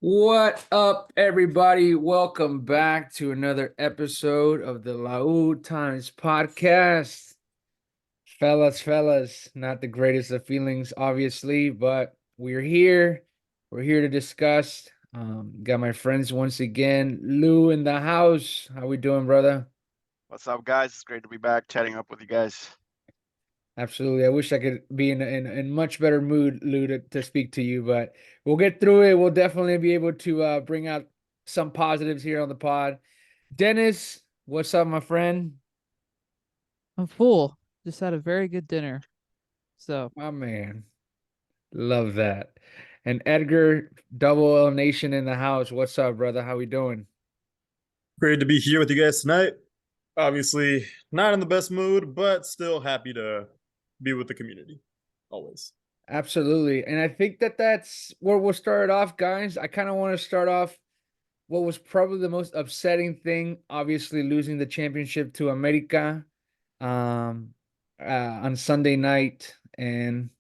What up, everybody? Welcome back to another episode of the Lau Times podcast. Fellas, not the greatest of feelings, obviously, but we're here. We're here to discuss. Got my friends once again. Lou in the house. How we doing, brother? What's up, guys? It's great to be back chatting up with you guys. Absolutely. I wish I could be in much better mood, Lou, to speak to you, but we'll get through it. We'll definitely be able to bring out some positives here on the pod. Dennis, what's up, my friend? I'm full. Just had a very good dinner. So, My man. Love that. And Edgar, Double L Nation in the house. What's up, brother? How we doing? Great to be here with you guys tonight. Obviously, not in the best mood, but still happy to be with the community. Always. Absolutely. And I think that's where we'll start off, guys. I kind of want to start off what was probably the most upsetting thing, obviously losing the championship to America um on Sunday night and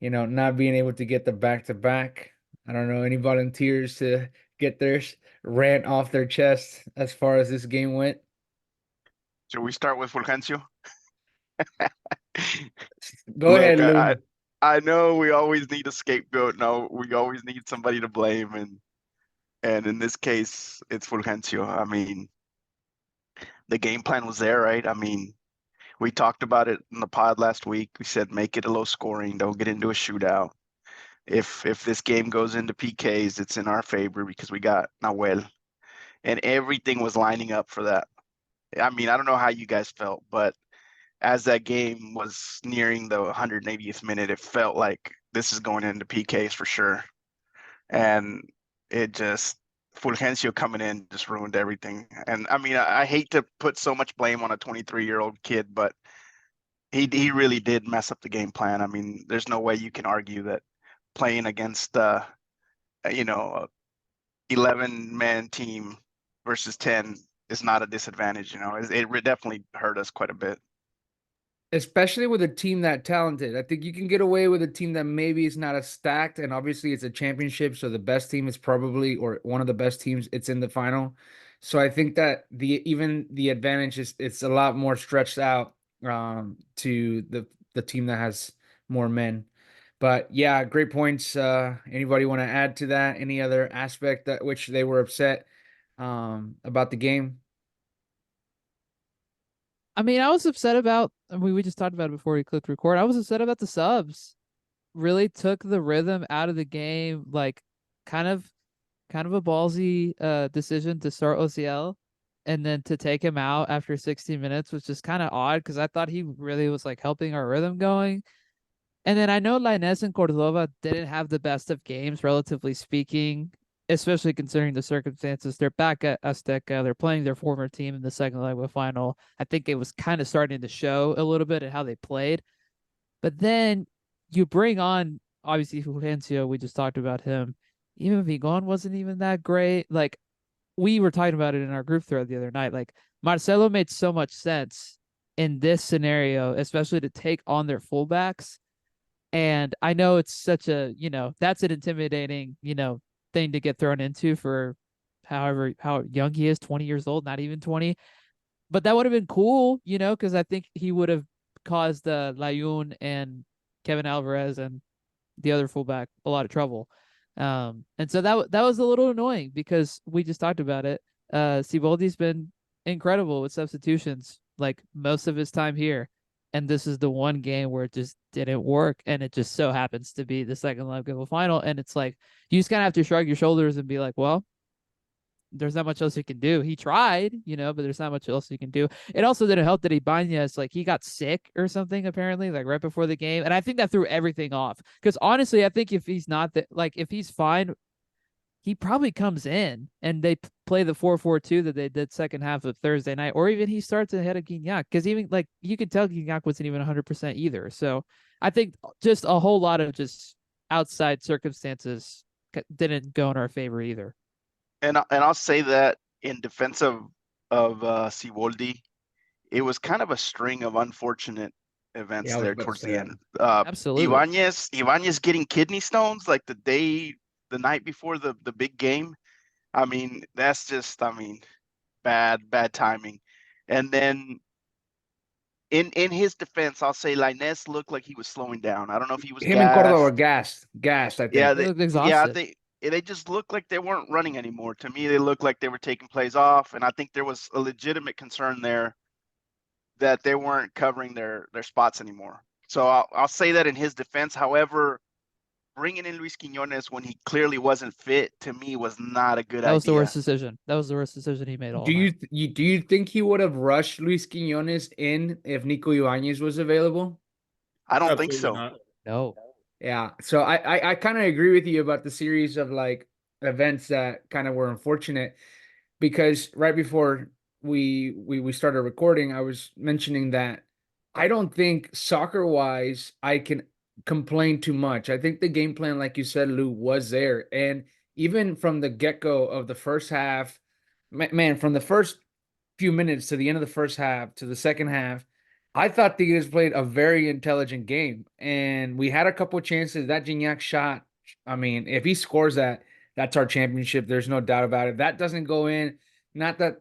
not being able to get the back to back. I don't know any volunteers to get their rant off their chest as far as this game went. Should we start with Fulgencio? Go ahead, Look, I Lou. I know we always need a scapegoat. No, we always need somebody to blame, and in this case, it's Fulgencio. I mean, the game plan was there, right? I mean, we talked about it in the pod last week. We said make it a low scoring, don't get into a shootout. If this game goes into PKs, it's in our favor because we got Nahuel, and everything was lining up for that. I mean, I don't know how you guys felt, but as that game was nearing the 180th minute, it felt like this is going into PKs for sure. And it just, Fulgencio coming in just ruined everything. And I mean, I hate to put so much blame on a 23-year-old kid, but he really did mess up the game plan. I mean, there's no way you can argue that playing against you know, 11-man team versus 10 is not a disadvantage. It definitely hurt us quite a bit. Especially with a team that talented. I think you can get away with a team that maybe is not as stacked, and obviously it's a championship, so the best team is probably, or one of the best teams, it's in the final. So I think that the advantage is it's a lot more stretched out to the team that has more men. But yeah, great points. Anybody want to add to that? Any other aspect that which they were upset about the game? I mean, I was upset about, we just talked about it before we clicked record. I was upset about the subs. Really took the rhythm out of the game. Like, kind of, kind of a ballsy decision to start OCL and then to take him out after 60 minutes was just kind of odd because I thought he really was like helping our rhythm going. And then I know Lainez and Cordova didn't have the best of games, relatively speaking, especially considering the circumstances. They're back at Azteca. They're playing their former team in the second leg of the final. I think it was kind of starting to show a little bit at how they played. But then you bring on, obviously, Fulgencio. We just talked about him. Even Vigon wasn't even that great. Like, we were talking about it in our group thread the other night. Like, Marcelo made so much sense in this scenario, especially to take on their fullbacks, and I know it's such a, that's an intimidating, thing to get thrown into for how young he is, 20 years old, not even 20. But that would have been cool, because I think he would have caused Layun and Kevin Alvarez and the other fullback a lot of trouble. And so that was a little annoying because we just talked about it. Siboldi's been incredible with substitutions, like most of his time here, and this is the one game where it just didn't work, and it just so happens to be the second leg of a final, and it's like you just kind of have to shrug your shoulders and be like, well, there's not much else you can do. He tried, but there's not much else you can do. It also didn't help that Ibanez, like, he got sick or something, apparently, like right before the game. And I think that threw everything off. Because honestly, I think if he's not that, like, if he's fine, he probably comes in and they play the 4-4-2 that they did second half of Thursday night, or even he starts ahead of Guignac. Because even, like, you could tell Guignac wasn't even 100% either. So I think just a whole lot of just outside circumstances didn't go in our favor either. And I'll say that in defense of Siboldi, it was kind of a string of unfortunate events Yeah, I was there about to towards say the that. end. Absolutely. Ibanez getting kidney stones like the the night before the big game. I mean, that's just, I mean, bad timing. And then in his defense, I'll say Lainez looked like he was slowing down. I don't know if he was Him and Cordova were gassed. gassed, I Yeah, think. They looked yeah, exhausted. they just looked like they weren't running anymore. To me, they looked like they were taking plays off, and I think there was a legitimate concern there that they weren't covering their spots anymore. So I'll say that in his defense. However, bringing in Luis Quinones when he clearly wasn't fit to me was not a good That was the worst idea. decision. That was the worst decision he made all Do night. you think he would have rushed Luis Quinones in if Nico Ibanez was available? I don't think Absolutely so. not. No. Yeah. So I kind of agree with you about the series of like events that kind of were unfortunate because right before we started recording, I was mentioning that I don't think soccer wise I can complain too much. I think the game plan, like you said, Lou, was there. And even from the get-go of the first half, man, from the first few minutes to the end of the first half to the second half, I thought Tigres played a very intelligent game. And we had a couple of chances. That Gignac shot, I mean, if he scores that, that's our championship. There's no doubt about it. That doesn't go in. Not that,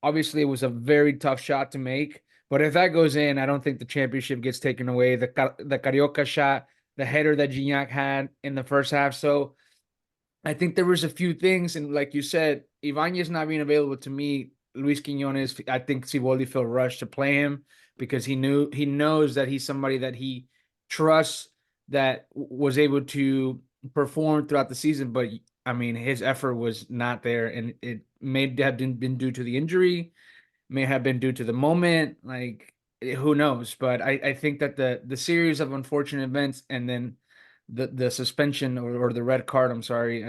obviously it was a very tough shot to make. But if that goes in, I don't think the championship gets taken away. The Carioca shot, the header that Gignac had in the first half. So I think there was a few things, and like you said, Ibanez not being available to me, Luis Quinones, I think Siboldi felt rushed to play him because he knows that he's somebody that he trusts that was able to perform throughout the season. But I mean, his effort was not there, and it may have been due to the injury, may have been due to the moment. Like who knows? But I think that the series of unfortunate events and then the suspension or the red card, I'm sorry,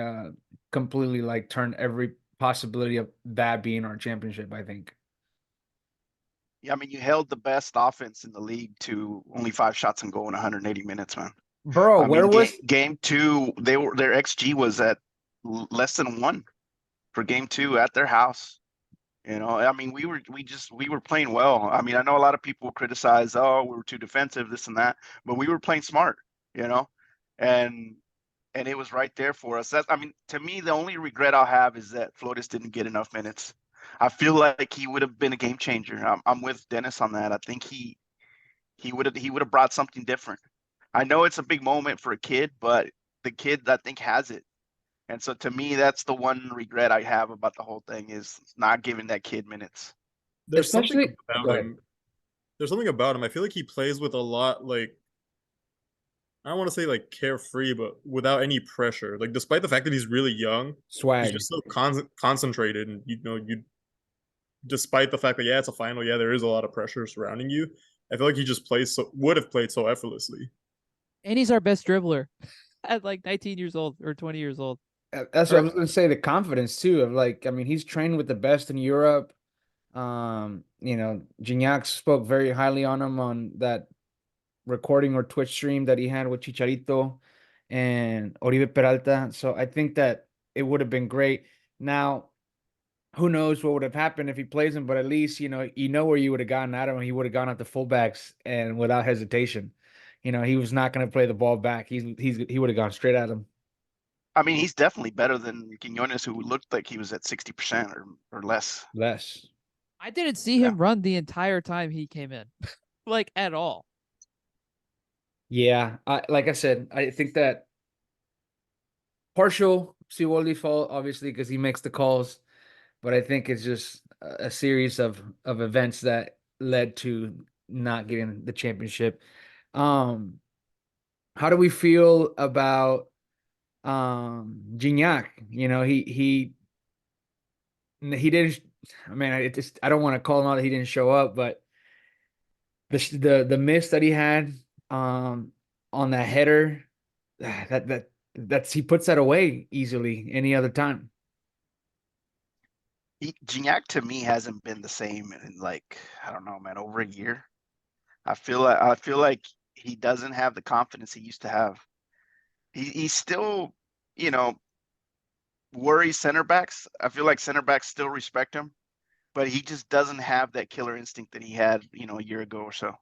completely like turned every possibility of that being our championship, I think. Yeah, I mean, you held the best offense in the league to only 5 shots on goal in 180 minutes, man. Bro, I where mean, was game two, their XG was at less than 1 for game two at their house. I mean, we were playing well. I mean, I know a lot of people criticize, oh, we were too defensive, this and that, but we were playing smart, you know, and and it was right there for us. I mean, to me, the only regret I'll have is that Flores didn't get enough minutes. I feel like he would have been a game changer. I'm with Dennis on that. I think he would have brought something different. I know it's a big moment for a kid, but the kid I think has it. And so to me, that's the one regret I have about the whole thing is not giving that kid minutes. There's something especially about go ahead. him. There's something about him. I feel like he plays with a lot, like, I don't want to say like carefree, but without any pressure. Like, despite the fact that he's really young, he's Swag. just so concentrated, and despite the fact that yeah, it's a final, yeah, there is a lot of pressure surrounding you. I feel like he just would have played so effortlessly. And he's our best dribbler at like 19 years old or 20 years old. That's what I Or was gonna say, the confidence too of like, I mean, he's trained with the best in Europe. Gignac spoke very highly on him on that recording or Twitch stream that he had with Chicharito and Oribe Peralta. So I think that it would have been great. Now, who knows what would have happened if he plays him, but at least, where you would have gotten at him. He would have gone at the fullbacks and without hesitation. He was not going to play the ball back. He would have gone straight at him. I mean, he's definitely better than Quinones, who looked like he was at 60% or less. Less. I didn't see Yeah. him run the entire time he came in, like at all. Yeah. Like I said, I think that partial Siwoldi's fault, obviously, because he makes the calls, but I think it's just a series of events that led to not getting the championship. Um, how do we feel about Gignac? He didn't. I mean, I don't want to call him out that he didn't show up, but the miss that he had on that header, that's he puts that away easily any other time. Gignac to me hasn't been the same in like, I don't know, man, over a year. I feel like he doesn't have the confidence he used to have. He still, you know, worries center backs. I feel like center backs still respect him, but he just doesn't have that killer instinct that he had, a year ago or so.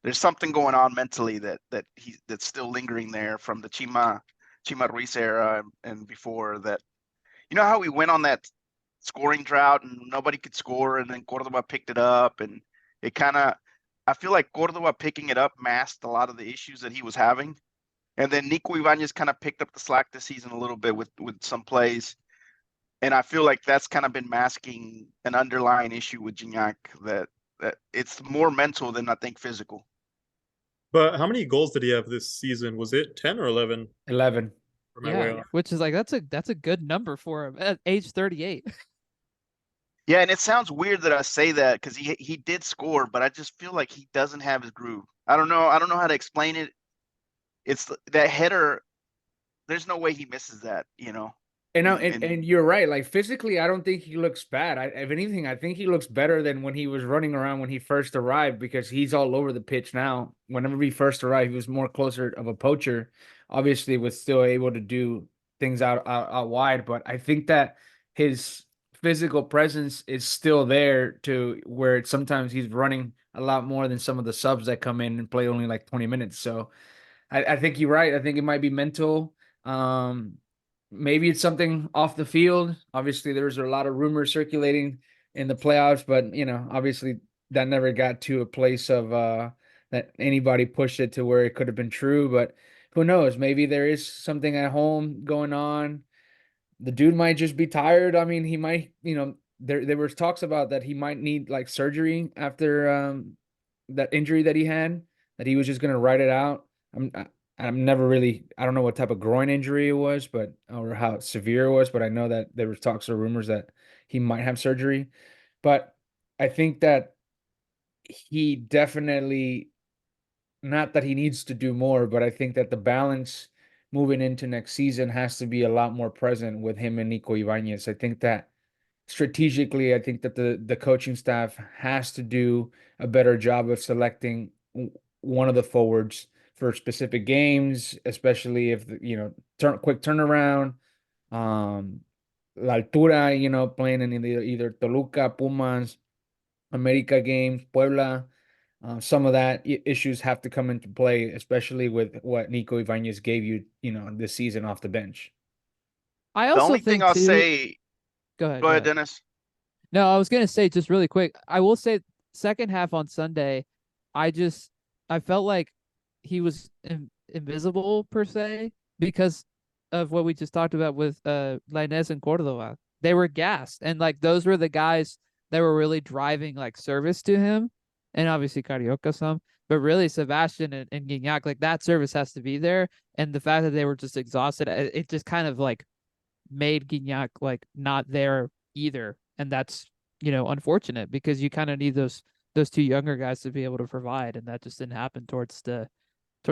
There's something going on mentally that's still lingering there from the Chima Ruiz era and before that. You know how we went on that scoring drought and nobody could score, and then Cordoba picked it up, and it kind of. I feel like Cordoba picking it up masked a lot of the issues that he was having, and then Nico Ibanez kind of picked up the slack this season a little bit with some plays, and I feel like that's kind of been masking an underlying issue with Gignac that it's more mental than I think physical. But how many goals did he have this season? Was it 10 or 11? 11. Or am I way Yeah, off? which is like that's a good number for him at age 38. Yeah, and it sounds weird that I say that because he did score, but I just feel like he doesn't have his groove. I don't know. I don't know how to explain it. It's that header. There's no way he misses that, you know. And, And and you're right. Like physically, I don't think he looks bad. If anything, I think he looks better than when he was running around when he first arrived because he's all over the pitch now. Whenever he first arrived, he was more closer of a poacher. Obviously, was still able to do things out wide, but I think that his physical presence is still there to where sometimes he's running a lot more than some of the subs that come in and play only like 20 minutes. So I think you're right. I think it might be mental. Um, Maybe it's something off the field. Obviously, there's a lot of rumors circulating in the playoffs, but obviously that never got to a place of that anybody pushed it to where it could have been true. But who knows? Maybe there is something at home going on. The dude might just be tired. I mean, he might, there was talks about that he might need like surgery after that injury that he had, that he was just gonna ride it out. I'm never really, I don't know what type of groin injury it was, but or how severe it was, but I know that there was talks or rumors that he might have surgery. But I think that he definitely, not that he needs to do more, but I think that the balance moving into next season has to be a lot more present with him and Nico Ibanez. I think that strategically, I think that the coaching staff has to do a better job of selecting one of the forwards for specific games, especially if quick turnaround, la altura, playing in either Toluca, Pumas, America games, Puebla. Some of that issues have to come into play, especially with what Nico Ibanez gave you, this season off the bench. I the also only thing think I'll too. say, Go ahead, go go ahead, ahead. Dennis. No, I was gonna say just really quick. I will say second half on Sunday, I just I felt like he was invisible per se because of what we just talked about with Lainez and Cordova. They were gassed, and like those were the guys that were really driving like service to him, and obviously Carioca some, but really Sebastian and Gignac, like that service has to be there, and the fact that they were just exhausted, it just kind of like made Gignac like not there either, and that's unfortunate because you kind of need those two younger guys to be able to provide, and that just didn't happen towards the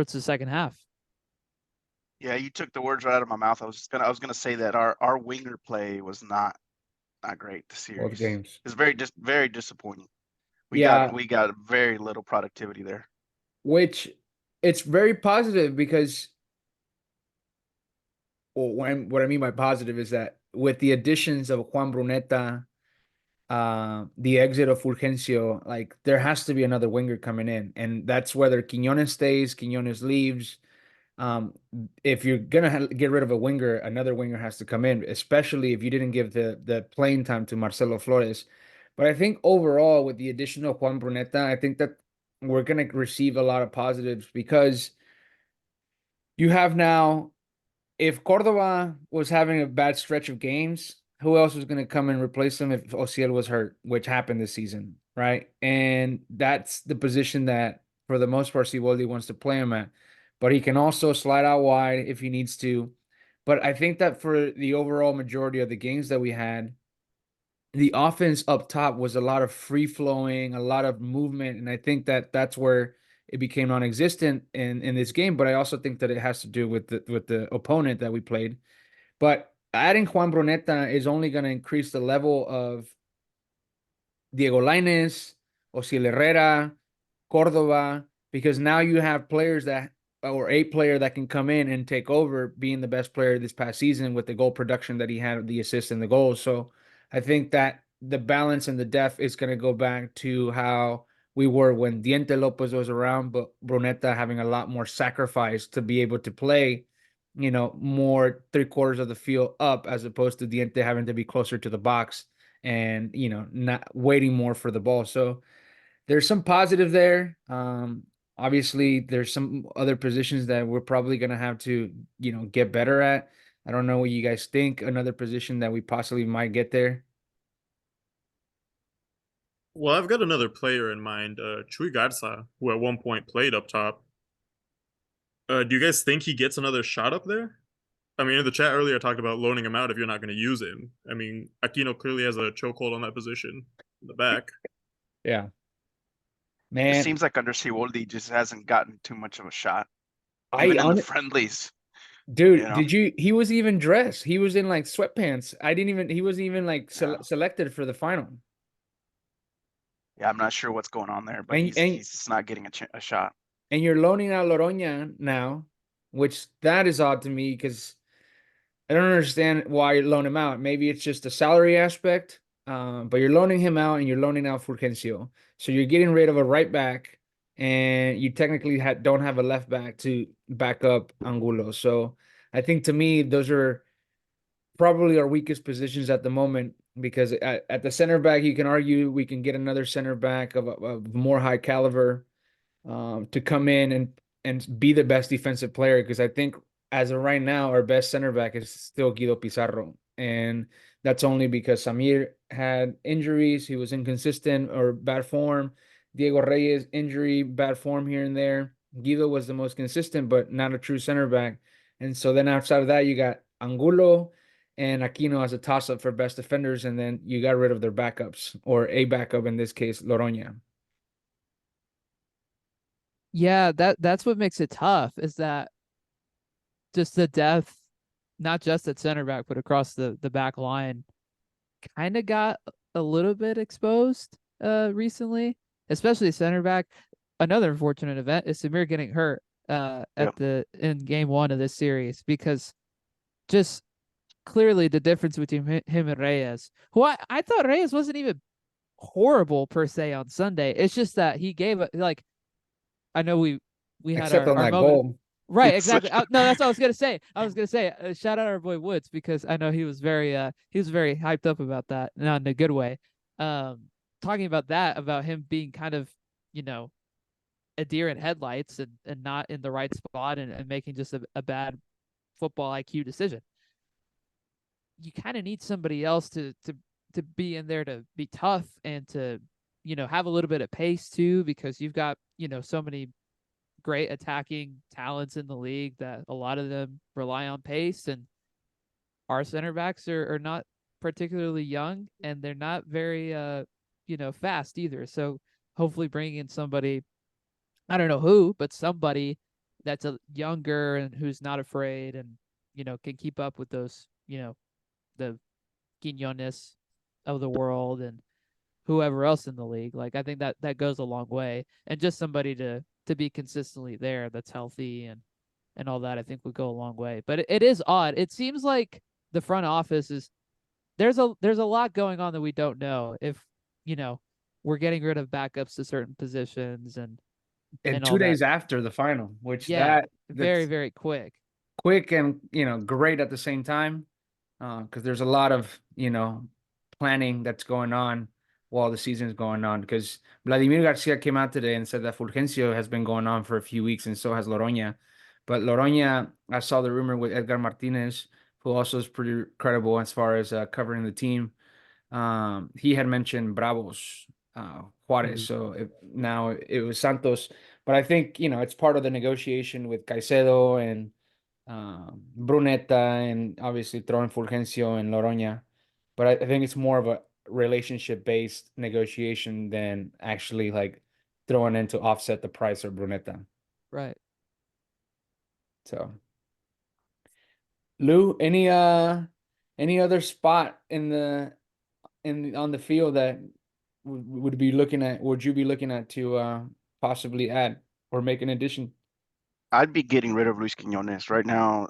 second half. Yeah, you took the words right out of my mouth. I was gonna say that our winger play was not great this Both series. games. It's very disappointing. We got Yeah, we got very little productivity there. which it's very positive because what I mean by positive is that with the additions of Juan Bruneta, the exit of Fulgencio, like there has to be another winger coming in, and that's whether Quiñones stays, Quiñones leaves. Um, if you're gonna get rid of a winger, another winger has to come in, especially if you didn't give the playing time to Marcelo Flores. But I think overall, with the addition of Juan Bruneta, I think that we're gonna receive a lot of positives because you have now, if Cordova was having a bad stretch of games, who else was going to come and replace him if Ociel was hurt, which happened this season, right? And that's the position that, for the most part, Siboldi wants to play him at. But he can also slide out wide if he needs to. But I think that for the overall majority of the games that we had, the offense up top was a lot of free flowing, a lot of movement, and I think that that's where it became non-existent in this game. But I also think that it has to do with the opponent that we played. But adding Juan Bruneta is only going to increase the level of Diego Lainez, Osiel Herrera, Cordova, because now you have players that, or a player that can come in and take over being the best player this past season with the goal production that he had, the assists and the goals. So I think that the balance and the depth is going to go back to how we were when Diente Lopez was around, but Bruneta having a lot more sacrifice to be able to play more 3/4 of the field up as opposed to Diente having to be closer to the box and, not waiting more for the ball. So there's some positive there. Obviously, there's some other positions that we're probably going to have to, get better at. I don't know what you guys think. Another position that we possibly might get there. Well, I've got another player in mind, Chuy Garza, who at one point played up top. Do you guys think he gets another shot up there? I mean, in the chat earlier, I talked about loaning him out if you're not going to use him. I mean, Aquino clearly has a chokehold on that position in the back. Yeah, It just man. seems like under Siboldi just hasn't gotten too much of a shot, I even in the on friendlies. Dude, he was even dressed. He was in like sweatpants. He wasn't even like Yeah. selected for the final. Yeah, I'm not sure what's going on there, but And he's and just not getting a shot. and you're loaning out Loroña now, which that is odd to me because I don't understand why you loan him out. Maybe it's just a salary aspect, but you're loaning him out and you're loaning out Fulgencio. So you're getting rid of a right back, and you technically don't have a left back to back up Angulo. So I think to me those are probably our weakest positions at the moment because at the center back you can argue we can get another center back of more high caliber to come in and be the best defensive player because I think as of right now our best center back is still Guido Pizarro, and that's only because Samir had injuries, he was inconsistent or bad form. Diego Reyes injury, bad form here and there. Guido was the most consistent, but not a true center back. And so then outside of that, you got Angulo and Aquino as a toss up for best defenders, and then you got rid of their backups or a backup in this case, Loroña. Yeah, that's what makes it tough is that just the depth, not just at center back, but across the back line, kind of got a little bit exposed recently, especially center back. Another unfortunate event is Samir getting hurt Yep. in game one of this series because just clearly the difference between him and Reyes, who I thought Reyes wasn't even horrible per se on Sunday. It's just that he gave it like I know we had Except on our that moment. goal. Right, exactly. No, that's what I was gonna say. I was gonna say, shout out our boy Woods because I know he was very hyped up about that, not in a good way. Um, Talking about that, about him being kind of, you know, a deer in headlights and not in the right spot and making just a bad football IQ decision. You kind of need somebody else to be in there to be tough and to, you know, have a little bit of pace too, because you've got, you know, so many great attacking talents in the league that a lot of them rely on pace, and our center backs are not particularly young and they're not very you know, fast either. So hopefully bringing in somebody, I don't know who, but somebody that's a younger and who's not afraid and, you know, can keep up with those, you know, the Quinones of the world and whoever else in the league. Like I think that goes a long way, and just somebody to be consistently there that's healthy and all that I think would go a long way. But it is odd. It seems like the front office is there's a lot going on that we don't know. If you know we're getting rid of backups to certain positions And and two all that. days after the final, which Yeah, that's very quick. quick and great at the same time, because there's a lot of planning that's going on while the season is going on. Because Vladimir Garcia came out today and said that Fulgencio has been going on for a few weeks, and so has Loroña. But Loroña, I saw the rumor with Edgar Martinez, who also is pretty credible as far as covering the team. He had mentioned Bravos, Juarez, Mhm. so now it was Santos. But I think it's part of the negotiation with Caicedo and Brunetta, and obviously throwing Fulgencio and Loroña. But I think it's more of a relationship based negotiation than actually like throwing in to offset the price of Brunetta. Right. So, Lou, any other spot on the field that would you be looking at to possibly add or make an addition? I'd be getting rid of Luis Quinones right now.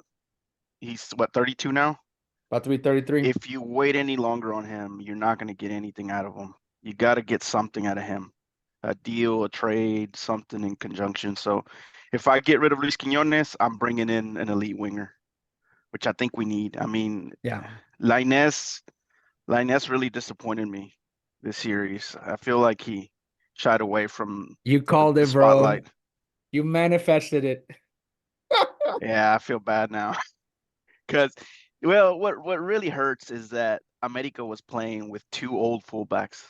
He's what, 32 now? About to be 33. If you wait any longer on him, you're not going to get anything out of him. You got to get something out of him, a deal, a trade, something in conjunction. So if I get rid of Luis Quinones, I'm bringing in an elite winger. which I think we need. I mean, Yeah. Lainez really disappointed me this series. I feel like he shied away from You called the it, bro. spotlight. You manifested it. Yeah, I feel bad now. Because, well, what really hurts is that America was playing with two old fullbacks,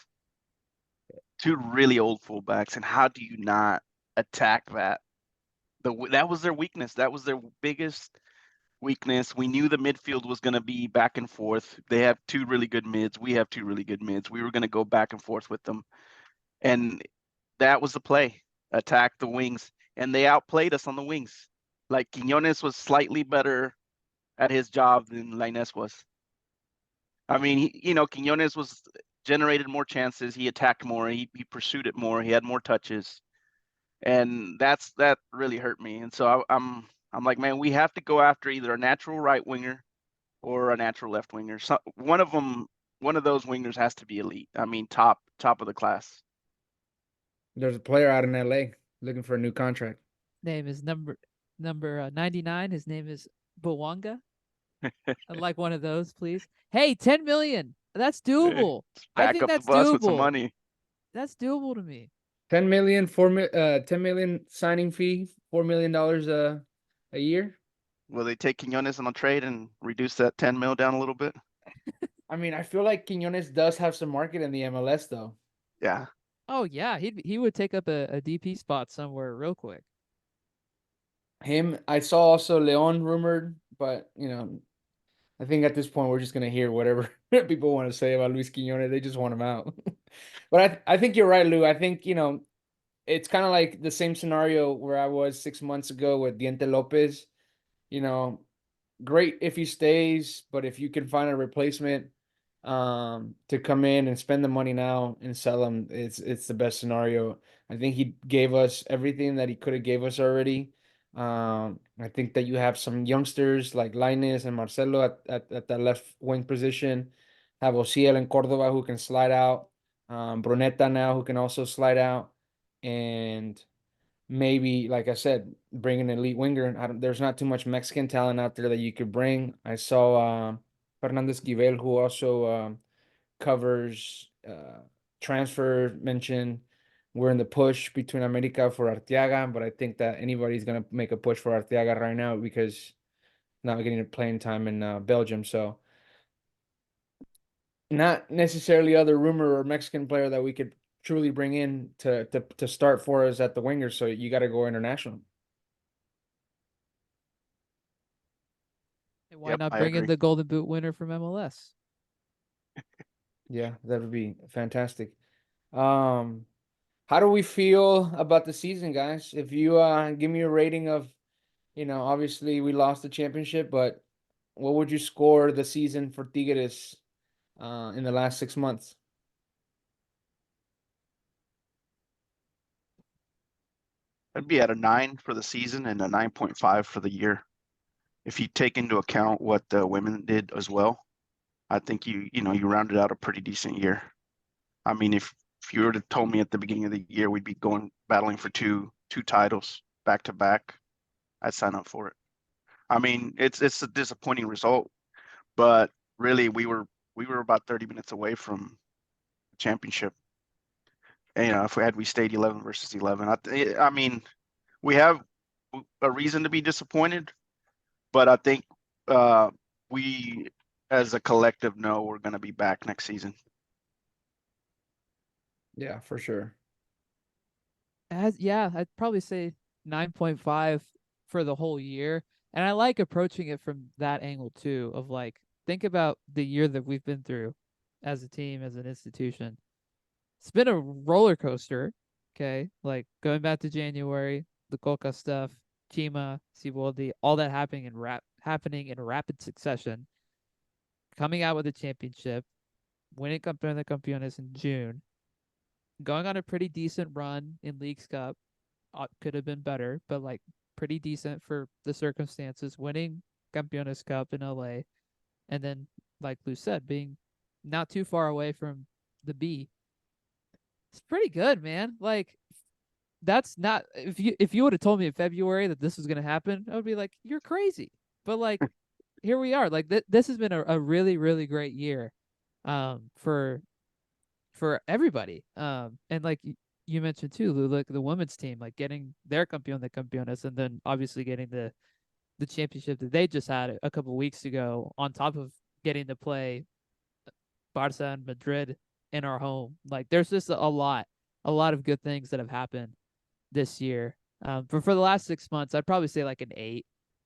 two really old fullbacks, and how do you not attack that? That was their weakness. That was their biggest weakness. We knew the midfield was going to be back and forth. They have two really good mids. We have two really good mids. We were going to go back and forth with them, and that was the play. Attack the wings, and they outplayed us on the wings. Like Quinones was slightly better at his job than Lainez was. I mean, Quinones was generated more chances. He attacked more. He pursued it more. He had more touches, and that really hurt me. And so I'm like, man, we have to go after either a natural right winger or a natural left winger. So one of them, one of those wingers has to be elite. I mean, top of the class. There's a player out in LA looking for a new contract. Name is number 99. His name is Bawanga. I'd like one of those, please. Hey, 10 million. That's doable. I Back think up the that's bus with some doable. money. That's doable to me. 10 million, 10 million signing fee, $4 million a year. Will they take Quinones on a trade and reduce that 10 mil down a little bit? I mean, I feel like Quinones does have some market in the MLS though. Yeah. Oh yeah, he would take up a DP spot somewhere real quick. Him, I saw also Leon rumored, but I think at this point we're just gonna hear whatever people want to say about Luis Quinones. They just want him out. But I think you're right, Lou. I think, it's kind of like the same scenario where I was 6 months ago with Diente Lopez. You know, great if he stays, but if you can find a replacement to come in and spend the money now and sell him, it's the best scenario. I think he gave us everything that he could have gave us already. I think that you have some youngsters like Linus and Marcelo at that left wing position. Have Ociel and Cordova who can slide out. Brunetta now who can also slide out. And maybe, like I said, bring an elite winger. There's not too much Mexican talent out there that you could bring. I saw Fernando Esquivel, who also covers transfer, mentioned we're in the push between America for Arteaga, but I think that anybody's gonna make a push for Arteaga right now because not getting playing time in Belgium. So not necessarily other rumor or Mexican player that we could truly bring in to start for us at the winger. So you got to go international. And why Yep, not I bring in agree. the Golden Boot winner from MLS? Yeah, that would be fantastic. Um, how do we feel about the season, guys? If you give me a rating of, obviously we lost the championship, but what would you score the season for Tigres in the last 6 months? I'd be at a 9 for the season and a 9.5 for the year. If you take into account what the women did as well, I think you rounded out a pretty decent year. I mean, if you were to told me at the beginning of the year we'd be going battling for two titles back to back, I'd sign up for it. I mean, it's a disappointing result, but really we were about 30 minutes away from the championship. And, if we stayed 11 versus 11, I mean, we have a reason to be disappointed, but I think we as a collective know we're going to be back next season. Yeah, for sure. Yeah, I'd probably say 9.5 for the whole year. And I like approaching it from that angle too, of like, think about the year that we've been through as a team, as an institution. It's been a roller coaster. Okay. Like going back to January, the Coca stuff, Chima, Siboldi, all that happening in rapid succession, coming out with a championship, winning Campeón de Campeones in June, going on a pretty decent run in Leagues Cup. Could have been better, but like pretty decent for the circumstances. Winning Campeones Cup in LA, and then like Lou said, being not too far away from the B. It's pretty good, man. Like that's not if you would have told me in February that this was gonna happen, I would be like, you're crazy. But like here we are. Like this has been a really, really great year, for everybody. And like you mentioned too, Lou, like the women's team, like getting their campeón de campeones, and then obviously getting the championship that they just had a couple weeks ago, on top of getting to play Barca and Madrid in our home. Like there's just a lot of good things that have happened this year. But for the last 6 months, I'd probably say like an 8.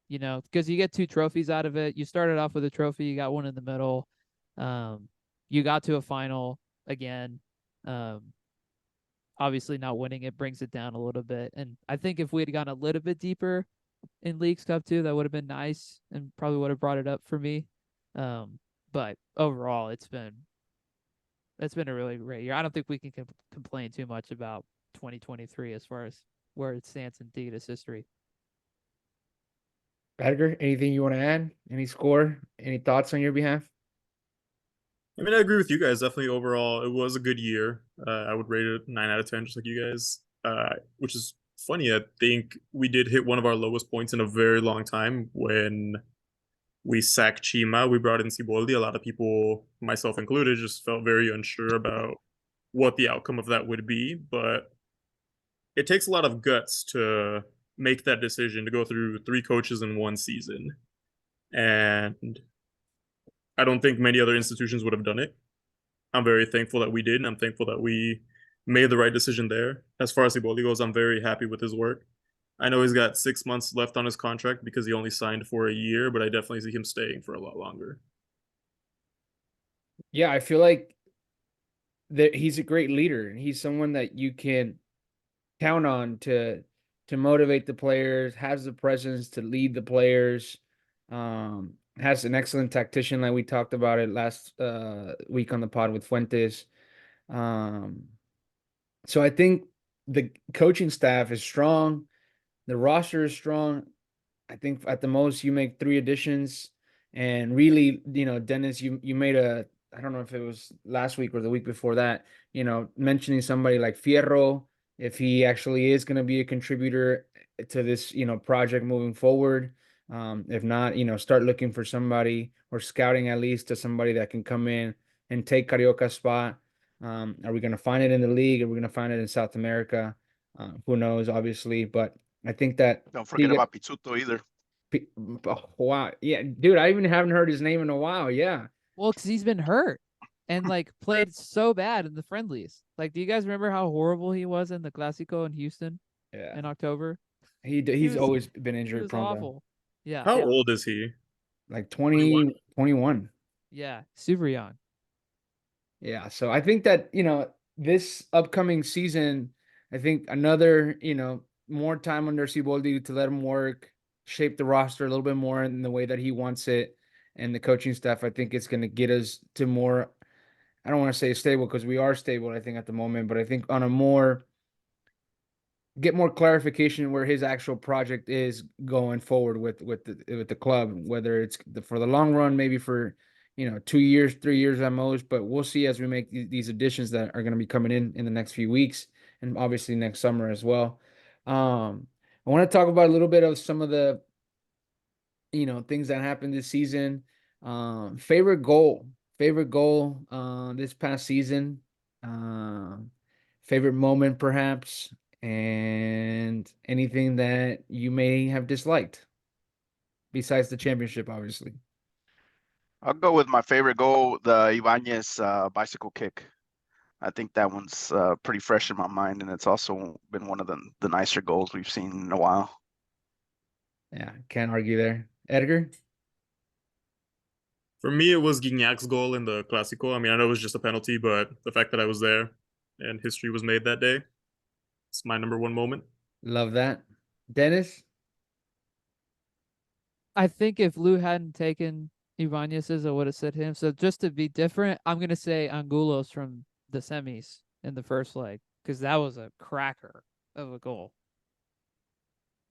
Because you get 2 trophies out of it. You started off with a trophy, you got one in the middle. You got to a final again. Um, Obviously, not winning it brings it down a little bit. And I think if we had gone a little bit deeper in Leagues Cup too, that would have been nice and probably would have brought it up for me. But overall, it's been a really great year. I don't think we can complain too much about 2023 as far as where it stands in Tigres history. Edgar, anything you want to add? Any score? Any thoughts on your behalf? I mean, I agree with you guys. Definitely overall, it was a good year. I would rate it 9 out of 10, just like you guys. Which is funny. I think we did hit one of our lowest points in a very long time when we sacked Chima. We brought in Siboldi. A lot of people, myself included, just felt very unsure about what the outcome of that would be. But it takes a lot of guts to make that decision to go through 3 coaches in one season. And I don't think many other institutions would have done it. I'm very thankful that we did, and I'm thankful that we made the right decision there. As far as Siboldi goes, I'm very happy with his work. I know he's got 6 months left on his contract because he only signed for a year, but I definitely see him staying for a lot longer. Yeah, I feel like that he's a great leader. He's someone that you can count on to motivate the players, has the presence to lead the players, has an excellent tactician like we talked about it last week on the pod with Fuentes. Um, so I think the coaching staff is strong, the roster is strong. I think at the most you make 3 additions, and really, Dennis, you made a, I don't know if it was last week or the week before that, mentioning somebody like Fierro, if he actually is going to be a contributor to this, project moving forward. If not, start looking for somebody or scouting at least to somebody that can come in and take Carioca's spot. Are we going to find it in the league? Are we going to find it in South America? Who knows, obviously, but I think that Don't forget about Pizzuto either. Oh, wow. Yeah, dude, I even haven't heard his name in a while. Yeah. Well, because he's been hurt and like played so bad in the friendlies. Like, do you guys remember how horrible he was in the Clásico in Houston Yeah. in October? He He's was always been he injury was prone though. awful. Yeah, How old is he? Like 21? 20, 21. yeah, super young. Yeah. So I think that, this upcoming season, I think another, more time under Siboldi to let him work, shape the roster a little bit more in the way that he wants it. And the coaching staff, I think it's going to get us to more, I don't want to say stable because we are stable, I think, at the moment, but I think on a more get more clarification where his actual project is going forward with the club, whether it's for the long run, maybe for 2 years, 3 years at most. But we'll see as we make these additions that are going to be coming in the next few weeks, and obviously next summer as well. I want to talk about a little bit of some of the things that happened this season. Favorite goal this past season. Favorite moment perhaps, and anything that you may have disliked besides the championship, obviously. I'll go with my favorite goal, the Ibanez bicycle kick. I think that one's pretty fresh in my mind, and it's also been one of the nicer goals we've seen in a while. Yeah, can't argue there. Edgar? For me, it was Guignac's goal in the Clásico. I mean, I know it was just a penalty, but the fact that I was there and history was made that day, it's my number one moment. Love that. Dennis? I think if Lou hadn't taken Ibanez's, I would have said him. So just to be different, I'm gonna say Angulos from the semis in the first leg, because that was a cracker of a goal.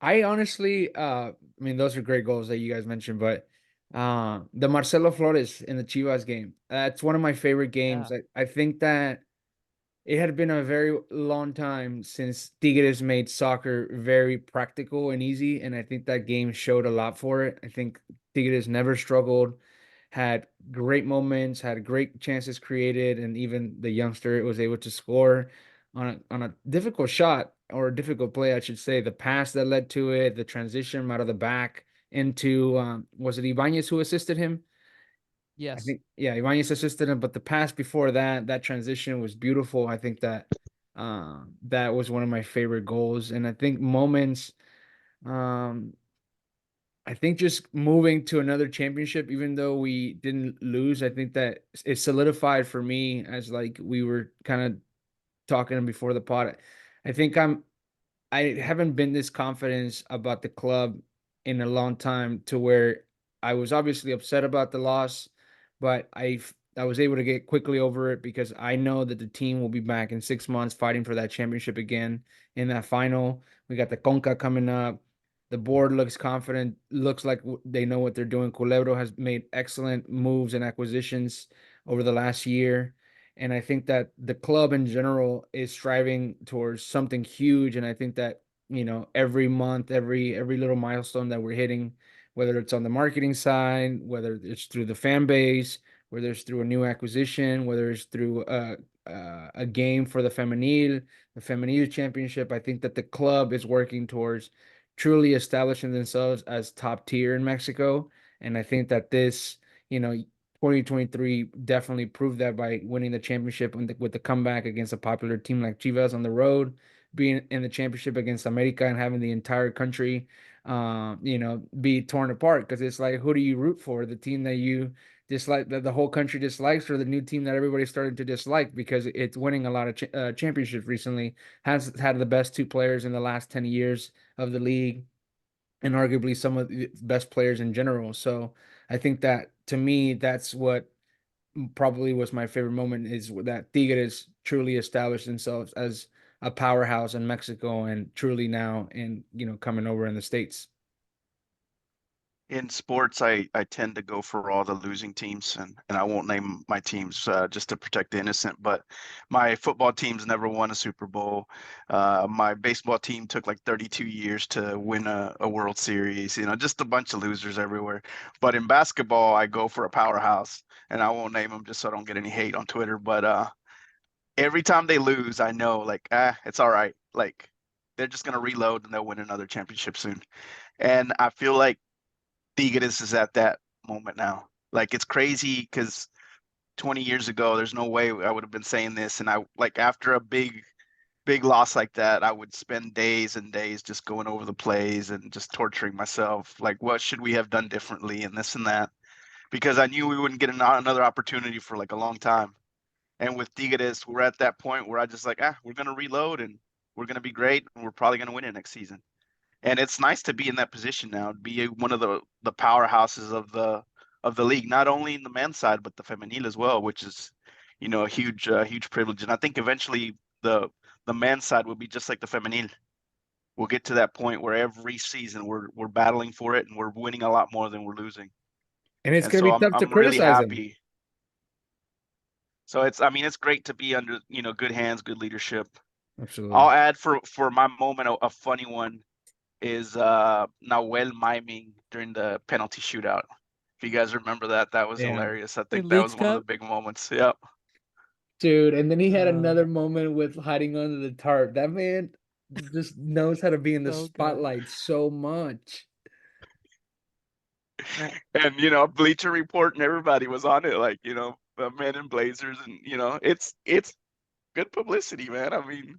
I honestly, I mean, those are great goals that you guys mentioned, but the Marcelo Flores in the Chivas game, that's one of my favorite games. Yeah. I think that it had been a very long time since Tigres made soccer very practical and easy, and I think that game showed a lot for it. I think Tigres never struggled, had great moments, had great chances created, and even the youngster was able to score on a difficult shot or a difficult play, I should say. The pass that led to it, the transition out of the back into was it Ibanez who assisted him? I Yes. think yeah, Ibanez assisted him, but the pass before that, that transition was beautiful. I think that that was one of my favorite goals. And I think moments, um, I think just moving to another championship, even though we didn't lose, I think that it solidified for me as like we were kind of talking before the pod. I think I haven't been this confident about the club in a long time to where I was obviously upset about the loss, but I was able to get quickly over it because I know that the team will be back in 6 months fighting for that championship again in that final. We got the Conca coming up. The board looks confident, looks like they know what they're doing. Culebro has made excellent moves and acquisitions over the last year. And I think that the club in general is striving towards something huge. And I think that, every month, every little milestone that we're hitting, whether it's on the marketing side, whether it's through the fan base, whether it's through a new acquisition, whether it's through a game for the femenil championship, I think that the club is working towards truly establishing themselves as top tier in Mexico. And I think that this, 2023 definitely proved that by winning the championship with the comeback against a popular team like Chivas on the road, being in the championship against America and having the entire country, be torn apart because it's like, who do you root for? The team that you dislike, that the whole country dislikes, or the new team that everybody's starting to dislike because it's winning a lot of championships recently, has had the best two players in the last 10 years of the league and arguably some of the best players in general. So I think that to me, that's what probably was my favorite moment is that Tigres truly established themselves as a powerhouse in Mexico and truly now in, coming over in the States. In sports, I tend to go for all the losing teams, and I won't name my teams just to protect the innocent. But my football teams never won a Super Bowl. My baseball team took like 32 years to win a World Series. Just a bunch of losers everywhere. But in basketball, I go for a powerhouse, and I won't name them just so I don't get any hate on Twitter. But every time they lose, I know like it's all right. Like they're just gonna reload and they'll win another championship soon. And I feel like Tigres is at that moment now. Like it's crazy because 20 years ago, there's no way I would have been saying this. And I like after a big loss like that, I would spend days and days just going over the plays and just torturing myself. Like, what should we have done differently and this and that? Because I knew we wouldn't get another opportunity for like a long time. And with Tigres, we're at that point where I just like, we're gonna reload and we're gonna be great and we're probably gonna win it next season. And it's nice to be in that position now, to be one of the powerhouses of the league, not only in the men's side but the femenil as well, which is, a huge privilege. And I think eventually the men's side will be just like the femenil. We'll get to that point where every season we're battling for it and we're winning a lot more than we're losing. And it's And going so to be I'm tough to I'm really criticize them. happy. So it's great to be under good hands, good leadership. Absolutely. I'll add for my moment a funny one is Nahuel miming during the penalty shootout. If you guys remember that, that was Yeah. hilarious. I In think that Leagues was one of the Cup. big moments. Yep. Dude, and then he had Uh, another moment with hiding under the tarp. That man just knows how to be in the so good. spotlight so much. And Bleacher Report and everybody was on it, like the men in Blazers, and it's good publicity, man. I mean,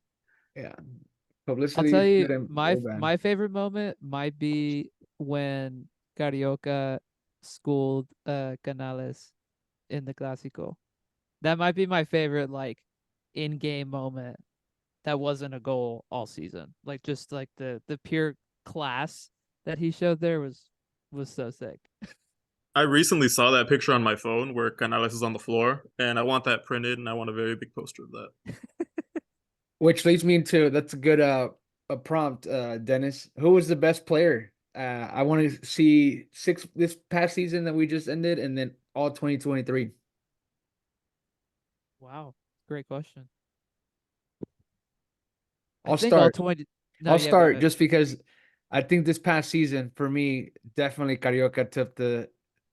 Yeah. I'll Publicity tell is you, good and my so bad. my favorite moment might be when Carioca schooled Canales in the Clásico. That might be my favorite, like, in-game moment that wasn't a goal all season. Like, just like the pure class that he showed there was so sick. I recently saw that picture on my phone where Canales is on the floor, and I want that printed, and I want a very big poster of that. Which leads me into that's a good a prompt, Dennis. Who was the best player? I want to see six this past season that we just ended and then all 2023. Wow, great question. I I'll think all start. 20. No, I'll yeah, go start ahead. just because I think this past season for me, definitely Carioca took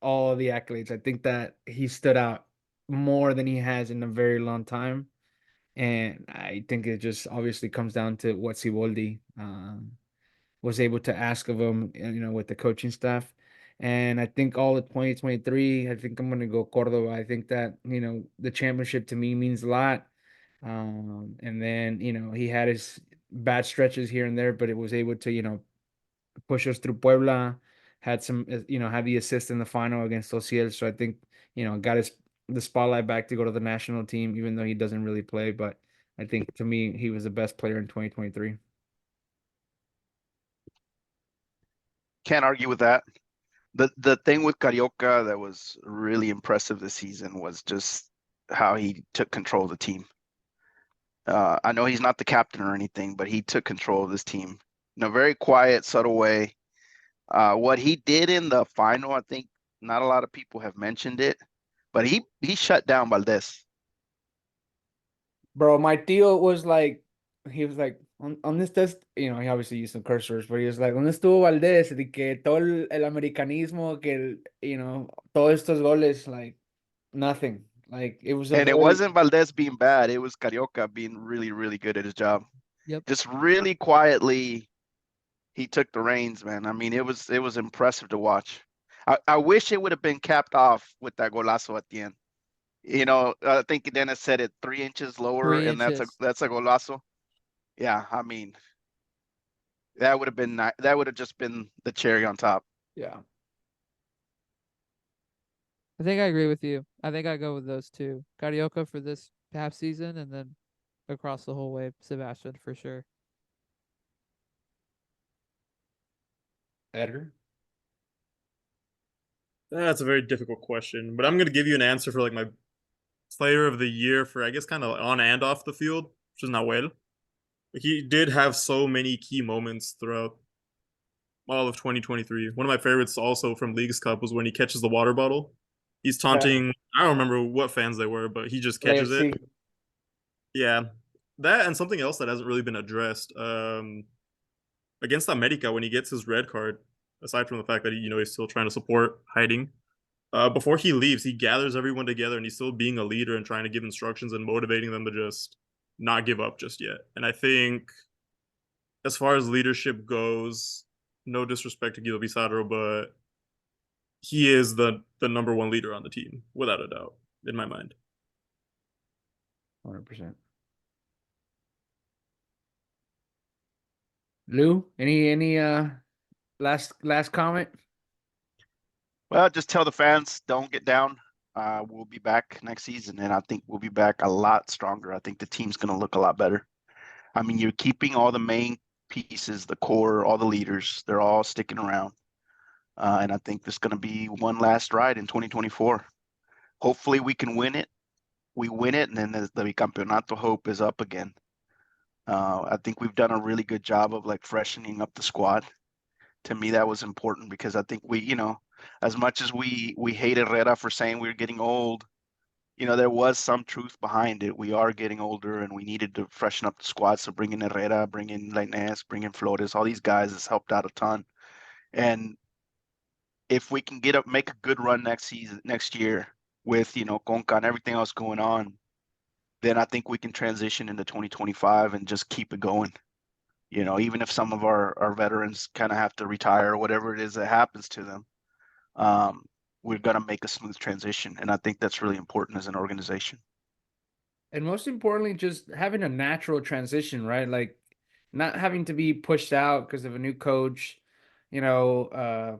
all of the accolades. I think that he stood out more than he has in a very long time. And I think it just obviously comes down to what Siboldi was able to ask of him, with the coaching staff. And I think all of 2023, I think I'm going to go Cordoba. I think that, the championship to me means a lot. And then, he had his bad stretches here and there, but it was able to, push us through Puebla, had some, had the assist in the final against Ociel. So I think, got the spotlight back to go to the national team, even though he doesn't really play. But I think to me, he was the best player in 2023. Can't argue with that. The thing with Carioca that was really impressive this season was just how he took control of the team. I know he's not the captain or anything, but he took control of this team in a very quiet, subtle way. What he did in the final, I think not a lot of people have mentioned it, but he shut down Valdez. Bro, my tío was like, he was like, on this test, he obviously used some cursors, but he was like, ¿dónde estuvo Valdés? De que todo el americanismo, que todos estos goles, like, nothing. Like, it was a And it very, wasn't Valdez being bad, it was Carioca being really, really good at his job. Yep. Just really quietly, he took the reins, man. I mean, it was impressive to watch. I wish it would have been capped off with that golazo at the end. I think Dennis said it 3 inches lower, Three and that's a inches. that's a golazo. Yeah, I mean, that would have just been the cherry on top. yeah. I think I agree with you. I think I go with those two. Carioca for this half season, and then across the whole way, Sebastian for sure. Editor? That's a very difficult question, but I'm gonna give you an answer for like my player of the year for I guess kind of on and off the field, which is Nahuel. He did have so many key moments throughout all of 2023. One of my favorites also from League's Cup was when he catches the water bottle. He's Yeah. taunting, I don't remember what fans they were, but he just catches it. AFC. Yeah. That and something else that hasn't really been addressed. Against America, when he gets his red card, aside from the fact that he's still trying to support hiding, before he leaves, he gathers everyone together and he's still being a leader and trying to give instructions and motivating them to just not give up just yet. And I think as far as leadership goes, no disrespect to Guido Pizarro, but he is the number one leader on the team, without a doubt, in my mind. 100%. Lou, any last comment? Well, just tell the fans, don't get down. We'll be back next season, and I think we'll be back a lot stronger. I think the team's going to look a lot better. I mean, you're keeping all the main pieces, the core, all the leaders. They're all sticking around. And I think there's going to be one last ride in 2024. Hopefully we can win it. We win it, and then the Bicampeonato hope is up again. I think we've done a really good job of like freshening up the squad. To me, that was important because I think as much as we hate Herrera for saying we were getting old, there was some truth behind it. We are getting older, and we needed to freshen up the squad. So bringing Herrera, bringing Lainez, bringing Flores, all these guys has helped out a ton. And if we can make a good run next year with Conca and everything else going on, then I think we can transition into 2025 and just keep it going. Even if some of our veterans kind of have to retire or whatever it is that happens to them, we're going to make a smooth transition. And I think that's really important as an organization. And most importantly, just having a natural transition, right? Like not having to be pushed out because of a new coach, you know, uh,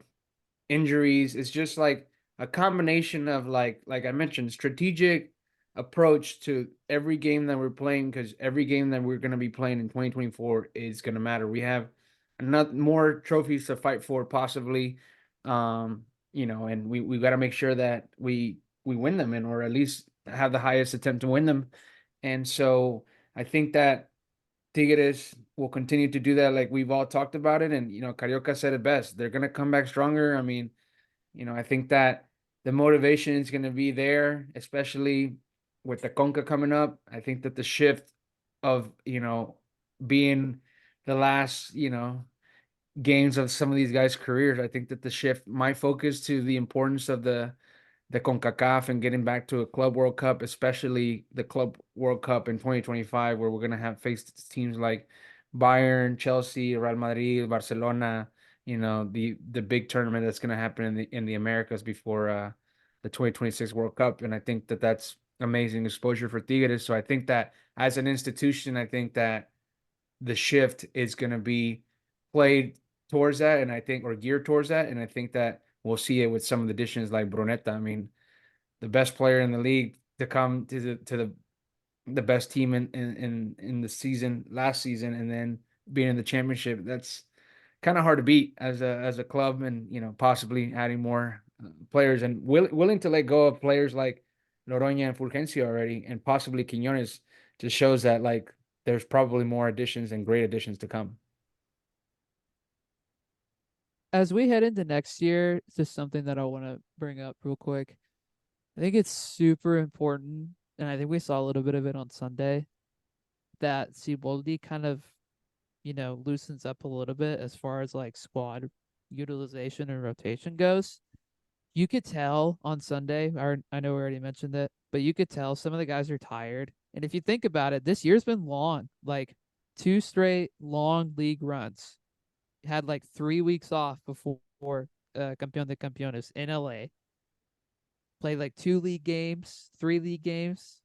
injuries. It's just like a combination of like I mentioned, strategic approach to every game that we're playing because every game that we're going to be playing in 2024 is going to matter. We have enough more trophies to fight for possibly, and we got to make sure that we win them and or at least have the highest attempt to win them. And so I think that Tigres will continue to do that like we've all talked about it. And, Carioca said it best. They're going to come back stronger. I mean, I think that the motivation is going to be there, especially with the Conca coming up. I think that the shift of, being the last, games of some of these guys' careers, I think that the shift might focus to the importance of the CONCACAF and getting back to a Club World Cup, especially the Club World Cup in 2025, where we're gonna have faced teams like Bayern, Chelsea, Real Madrid, Barcelona. The big tournament that's gonna happen in the Americas before the 2026 World Cup, and I think that that's amazing exposure for Tigres. So I think that as an institution, I think that the shift is gonna be played towards that, and I think or geared towards that, and I think that we'll see it with some of the additions like Brunetta. I mean, the best player in the league to come to the best team in the season last season, and then being in the championship. That's kind of hard to beat as a club, and possibly adding more players and willing to let go of players like Loroña and Fulgencio already, and possibly Quiñones. Just shows that like there's probably more additions and great additions to come. As we head into next year, it's just something that I want to bring up real quick. I think it's super important, and I think we saw a little bit of it on Sunday, that Siboldi kind of, loosens up a little bit as far as like squad utilization and rotation goes. You could tell on Sunday, or I know we already mentioned it, but you could tell some of the guys are tired. And if you think about it, this year's been long, like 2 straight long league runs. Had like 3 weeks off before Campeón de Campeones in LA. Played like 2 league games, 3 league games.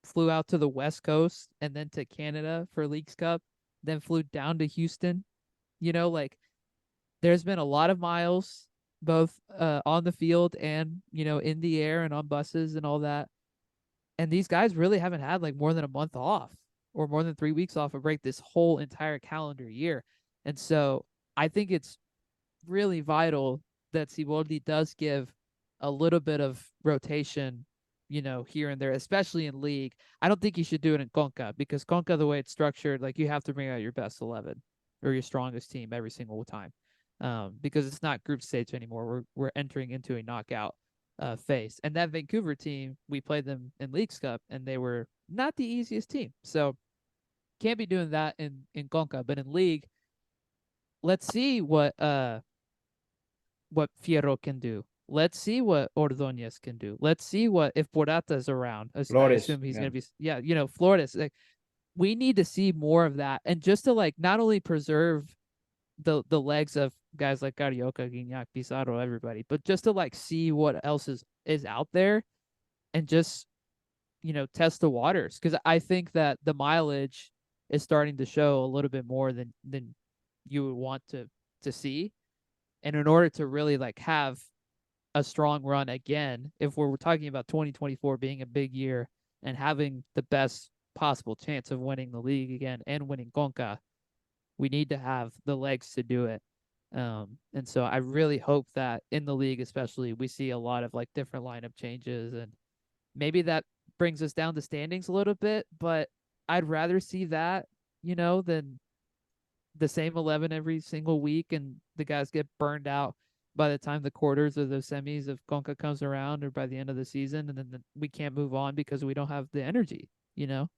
Flew out to the West Coast and then to Canada for Leagues Cup. Then flew down to Houston. Like there's been a lot of miles, both on the field and in the air and on buses and all that. And these guys really haven't had like more than a month off or more than 3 weeks off a break this whole entire calendar year. And so I think it's really vital that Siboldi does give a little bit of rotation, here and there, especially in league. I don't think you should do it in Conca, because Conca, the way it's structured, like you have to bring out your best 11 or your strongest team every single time, because it's not group stage anymore. We're entering into a knockout phase. And that Vancouver team, we played them in Leagues Cup, and they were not the easiest team. So can't be doing that in Conca, but in league, let's see what Fierro can do. Let's see what Ordonez can do. Let's see what if Borata's around. I Flores, assume he's yeah. gonna be. Yeah, Flores. Like, we need to see more of that, and just to like not only preserve the legs of guys like Carioca, Guignac, Pizarro, everybody, but just to like see what else is out there, and just test the waters, because I think that the mileage is starting to show a little bit more than you would want to see. And in order to really like have a strong run again, if we're talking about 2024 being a big year and having the best possible chance of winning the league again and winning Conca, we need to have the legs to do it. And so I really hope that in the league, especially, we see a lot of like different lineup changes, and maybe that brings us down to standings a little bit, but I'd rather see that, than the same 11 every single week and the guys get burned out by the time the quarters or the semis of Conca comes around, or by the end of the season, and then we can't move on because we don't have the energy,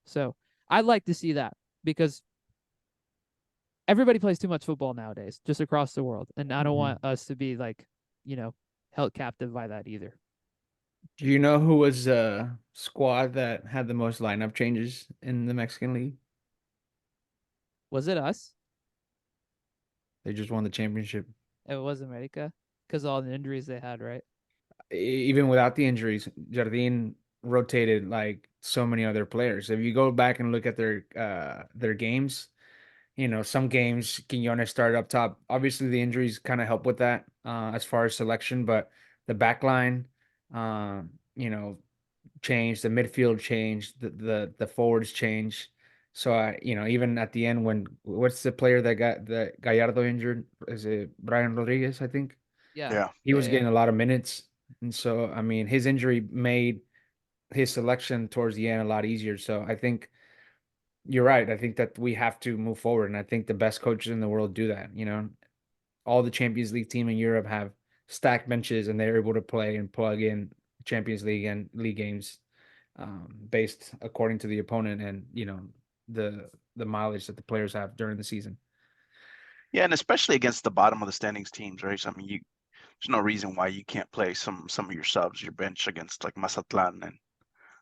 So I'd like to see that, because everybody plays too much football nowadays, just across the world. And I don't want us to be like, held captive by that either. Do you know who was squad that had the most lineup changes in the Mexican League? Was it us? They just won the championship. It was America, because all the injuries they had, right? Even without the injuries, Jardine rotated like so many other players. If you go back and look at their games, some games Quiñones started up top. Obviously, the injuries kind of help with that as far as selection, but the back line, changed, the midfield changed, the forwards changed. So even at the end, when what's the player that got the Gallardo injured? Is it Brian Rodriguez? I think Yeah. Yeah. he was Yeah. getting a lot of minutes, and so I mean his injury made his selection towards the end a lot easier. So I think you're right. I think that we have to move forward, and I think the best coaches in the world do that. All the Champions League team in Europe have stacked benches, and they're able to play and plug in Champions League and league games based according to the opponent and the the mileage that the players have during the season. Yeah, and especially against the bottom of the standings teams, right? So, I mean, there's no reason why you can't play some of your subs, your bench against like Mazatlan and,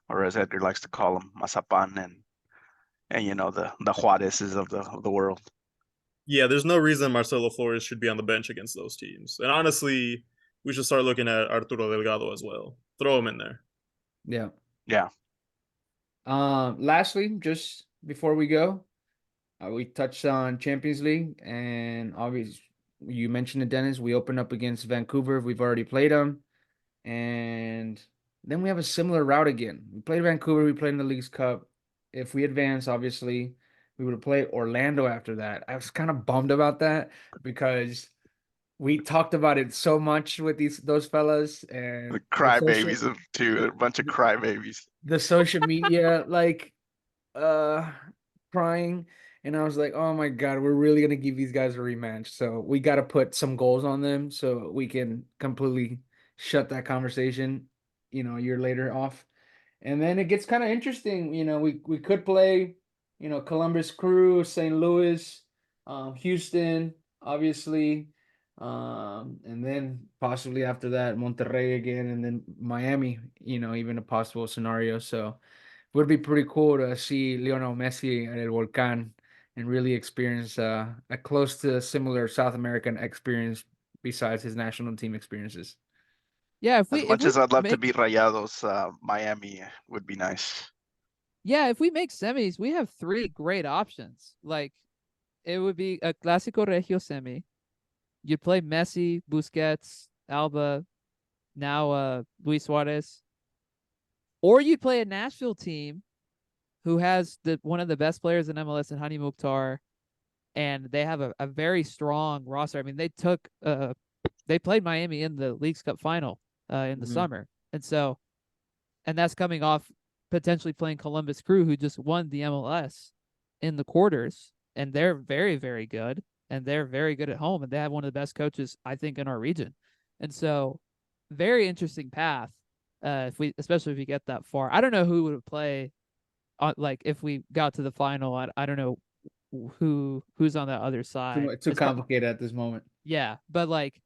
or as Edgar likes to call them, Mazapan and the Juarez's of the world. Yeah, there's no reason Marcelo Flores should be on the bench against those teams. And honestly, we should start looking at Arturo Delgado as well. Throw him in there. Yeah. Yeah. Lastly, just before we go, we touched on Champions League, and obviously you mentioned it, Dennis. We opened up against Vancouver. We've already played them, and then we have a similar route again. We played Vancouver. We played in the League's Cup. If we advance, obviously, we would have played Orlando after that. I was kind of bummed about that because we talked about it so much with those fellas The and crybabies of two, they're a bunch of crybabies. the social media, like uh crying, and I was like, oh my god, we're really gonna give these guys a rematch, so we got to put some goals on them so we can completely shut that conversation, a year later off. And then it gets kind of interesting. We could play, Columbus Crew, St. Louis, Houston, obviously, and then possibly after that Monterrey again, and then Miami, even a possible scenario. So it would be pretty cool to see Lionel Messi at El Volcán and really experience a close to similar South American experience besides his national team experiences. Yeah, As much as I'd love to beat Rayados, Miami would be nice. Yeah, if we make semis, we have 3 great options. Like, it would be a Clásico Regio semi. You'd play Messi, Busquets, Alba, now Luis Suarez. Or you'd play a Nashville team who has one of the best players in MLS in Hani Mukhtar, and they have a very strong roster. I mean, they played Miami in the Leagues Cup final in the summer. And that's coming off potentially playing Columbus Crew, who just won the MLS in the quarters, and they're very, very good, and they're very good at home, and they have one of the best coaches, I think, in our region. And so, very interesting path. Especially if we get that far. I don't know who would play, like if we got to the final. I don't know who's on that other side. Too complicated at this moment. Yeah, but like,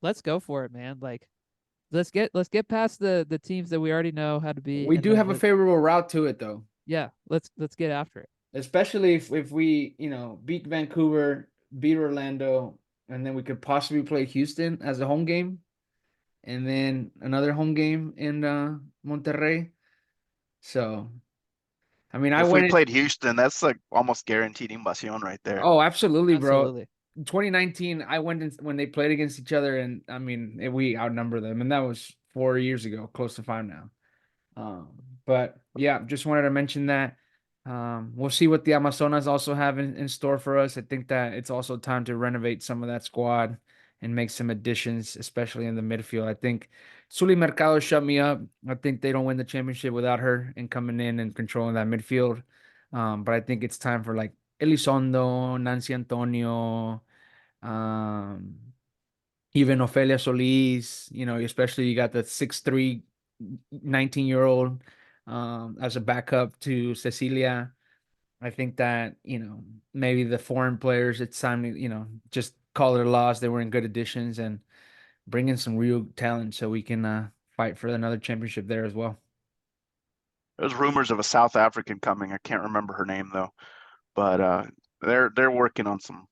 let's go for it, man. Like, let's get past the teams that we already know how to beat. We do have a favorable route to it, though. Yeah, let's get after it. Especially if we, beat Vancouver, beat Orlando, and then we could possibly play Houston as a home game, and then another home game in Monterrey. So, I mean, If we played Houston, that's like almost guaranteed Invasion right there. Oh, absolutely, bro. Absolutely. 2019, I went in when they played against each other, and I mean, we outnumber them, and that was 4 years ago, close to 5 now. But yeah, just wanted to mention that. We'll see what the Amazonas also have in store for us. I think that it's also time to renovate some of that squad and make some additions, especially in the midfield. I think Sully Mercado shut me up. I think they don't win the championship without her and coming in and controlling that midfield. But I think it's time for like Elizondo, Nancy Antonio, um, even Ofelia Solis, especially you got the 6'3", 19-year-old as a backup to Cecilia. I think that, maybe the foreign players, it's time to, just call it a loss. They were in good additions and bring in some real talent so we can fight for another championship there as well. There's rumors of a South African coming. I can't remember her name though, but they're working on some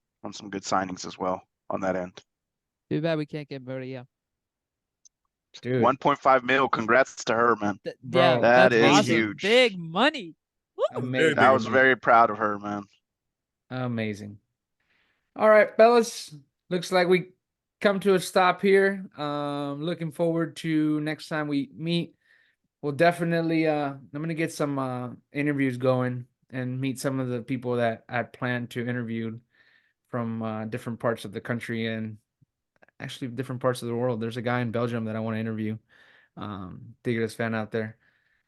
good signings as well on that end. Too bad we can't get Maria. Dude, 1.5 mil. Congrats to her, man. Yeah, bro, that that's is awesome. huge. Big money. Woo! amazing. I was very proud of her, man. Amazing. All right, fellas. Looks like we come to a stop here. Looking forward to next time we meet. We'll definitely I'm gonna get some interviews going and meet some of the people that I plan to interview from different parts of the country and actually different parts of the world. There's a guy in Belgium that I want to interview. Tigres fan out there.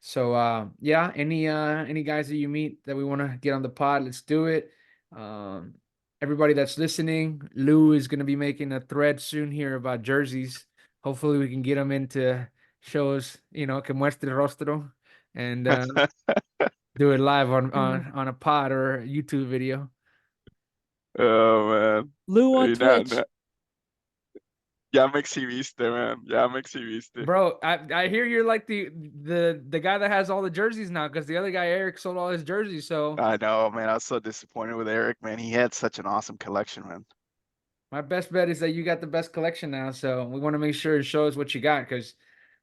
So yeah, any guys that you meet that we want to get on the pod, let's do it. Um, everybody that's listening, Lou is gonna be making a thread soon here about jerseys. Hopefully we can get him into shows, que muestre rostro. And Do it live Mhm. on a pod or a YouTube video. Oh man. Lou on Twitch. Ya me exhibiste, man. Ya me exhibiste. Bro, I hear you're like the guy that has all the jerseys now because the other guy Eric sold all his jerseys. So I know, man. I was so disappointed with Eric, man. He had such an awesome collection, man. my best bet is that you got the best collection now. So we want to make sure it shows what you got because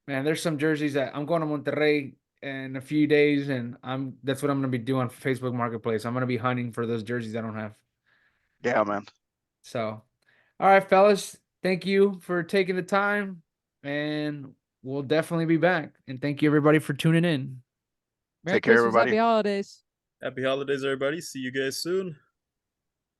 man, there's some jerseys that I'm going to Monterrey in a few days, and that's what I'm gonna be doing on Facebook Marketplace. I'm gonna be hunting for those jerseys I don't have. Yeah, man. So, all right, fellas, thank you for taking the time, and we'll definitely be back. And thank you everybody for tuning in. Merry Take care, Christmas, everybody. happy holidays. Happy holidays, everybody. See you guys soon.